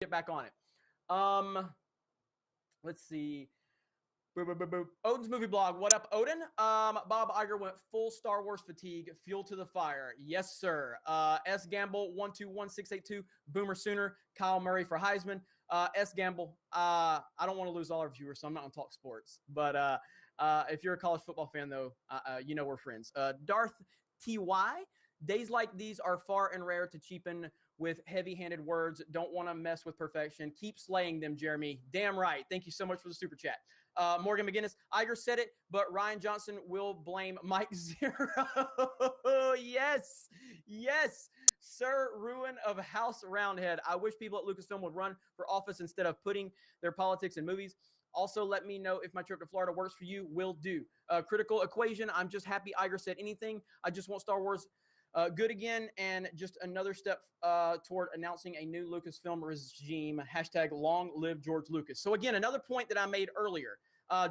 get back on it. Let's see. Odin's movie blog. What up, Odin? Bob Iger went full Star Wars fatigue. Fuel to the fire. Yes, sir. S Gamble 121682. Boomer Sooner. Kyle Murray for Heisman. S Gamble. I don't want to lose all our viewers, so I'm not going to talk sports. But if you're a college football fan, though, you know we're friends. Darth TY. Days like these are far and rare to cheapen with heavy-handed words. Don't want to mess with perfection. Keep slaying them, Jeremy. Damn right. Thank you so much for the super chat. Morgan McGinnis, Iger said it, but Ryan Johnson will blame Mike Zero. Yes. Yes. Sir Ruin of House Roundhead. I wish people at Lucasfilm would run for office instead of putting their politics in movies. Also, let me know if my trip to Florida works for you. Will do. Critical Equation. I'm just happy Iger said anything. I just want Star Wars good again, and just another step toward announcing a new Lucasfilm regime. Hashtag long live George Lucas. So again, another point that I made earlier,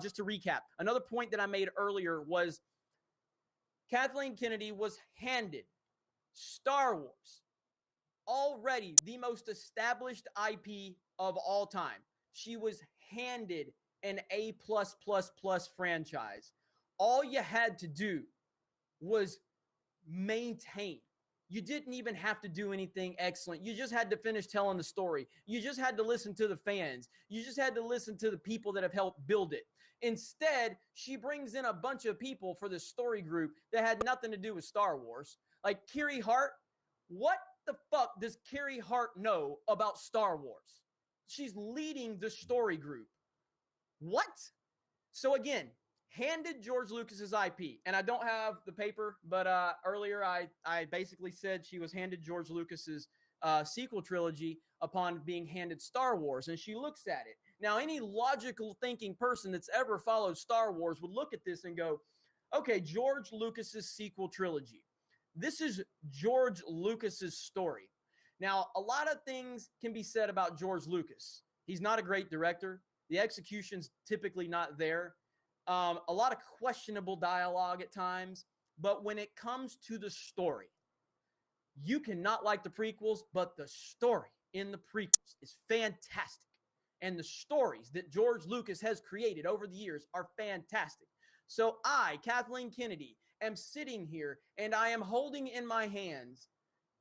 just to recap, another point that I made earlier was Kathleen Kennedy was handed Star Wars, already the most established IP of all time. She was handed an A+++ franchise. All you had to do was maintain. You didn't even have to do anything excellent. You just had to finish telling the story. You just had to listen to the fans. You just had to listen to the people that have helped build it. Instead, she brings in a bunch of people for the story group that had nothing to do with Star Wars. Like Carrie Hart. What the fuck does Carrie Hart know about Star Wars? She's leading the story group. What? So again, handed George Lucas's IP. And I don't have the paper, but earlier I basically said she was handed George Lucas's sequel trilogy upon being handed Star Wars. And she looks at it. Now, any logical thinking person that's ever followed Star Wars would look at this and go, okay, George Lucas's sequel trilogy. This is George Lucas's story. Now, a lot of things can be said about George Lucas. He's not a great director. The execution's typically not there. A lot of questionable dialogue at times. But when it comes to the story, you cannot like the prequels, but the story in the prequels is fantastic. And the stories that George Lucas has created over the years are fantastic. So I, Kathleen Kennedy, am sitting here and I am holding in my hands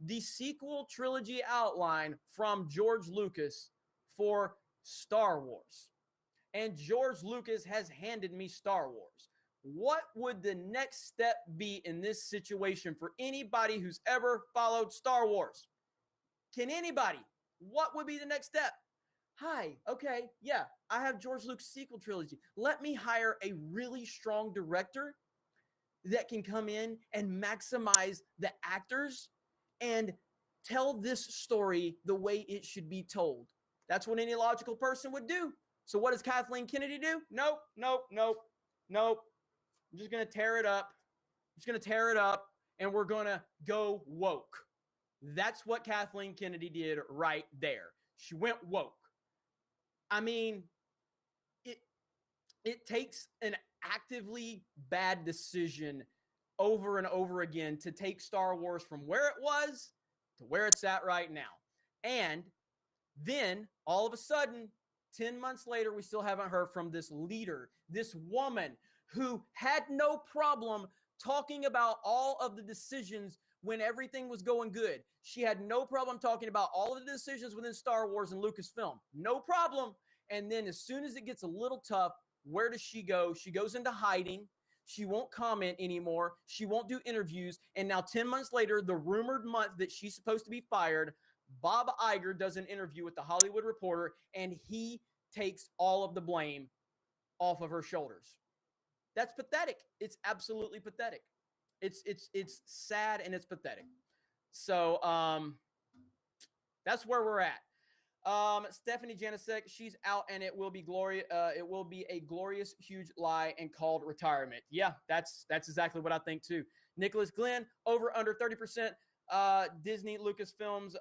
the sequel trilogy outline from George Lucas for Star Wars. And George Lucas has handed me Star Wars. What would the next step be in this situation for anybody who's ever followed Star Wars? Can anybody? What would be the next step? Hi, okay, yeah, I have George Lucas' sequel trilogy. Let me hire a really strong director that can come in and maximize the actors and tell this story the way it should be told. That's what any logical person would do. So what does Kathleen Kennedy do? Nope. I'm just going to tear it up. And we're going to go woke. That's what Kathleen Kennedy did right there. She went woke. I mean, it takes an actively bad decision over and over again to take Star Wars from where it was to where it's at right now. And then all of a sudden, 10 months later, we still haven't heard from this leader, this woman who had no problem talking about all of the decisions when everything was going good. She had no problem talking about all of the decisions within Star Wars and Lucasfilm. No problem. And then as soon as it gets a little tough, where does she go? She goes into hiding. She won't comment anymore. She won't do interviews. And now 10 months later, the rumored month that she's supposed to be fired, Bob Iger does an interview with the Hollywood Reporter, and he takes all of the blame off of her shoulders. That's pathetic. It's absolutely pathetic. It's sad and it's pathetic. So that's where we're at. Stephanie Janisek, she's out, and it will be glorious. It will be a glorious, huge lie and called retirement. Yeah, that's exactly what I think too. Nicholas Glenn, over under 30%. Disney Lucasfilms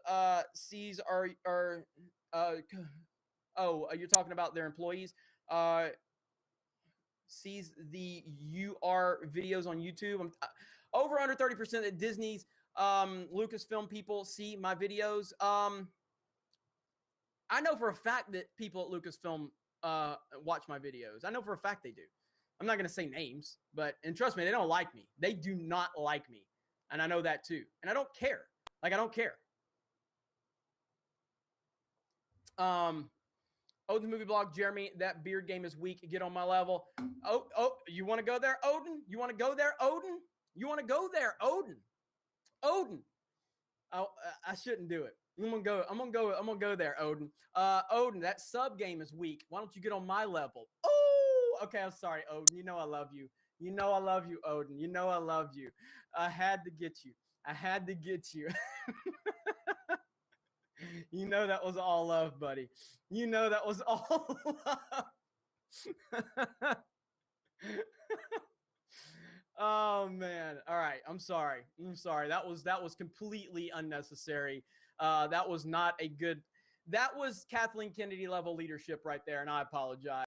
sees are you're talking about their employees. Sees the UR videos on YouTube. Over under 30% that Disney's Lucasfilm people see my videos. I know for a fact that people at Lucasfilm watch my videos. I know for a fact they do. I'm not going to say names, and trust me, they don't like me. They do not like me. And I know that too. And I don't care. Like, I don't care. Odin's movie blog, Jeremy, that beard game is weak. Get on my level. Oh, you want to go there, Odin? You want to go there, Odin? You want to go there, Odin? Odin. Oh, I shouldn't do it. I'm gonna go there, Odin. Odin, that sub game is weak. Why don't you get on my level? Oh, okay. I'm sorry, Odin. You know I love you. You know I love you, Odin. You know I love you. I had to get you. I had to get you. You know that was all love, buddy. You know that was all love. Oh man. All right. I'm sorry. That was completely unnecessary. That was not a good. That was Kathleen Kennedy level leadership right there, and I apologize.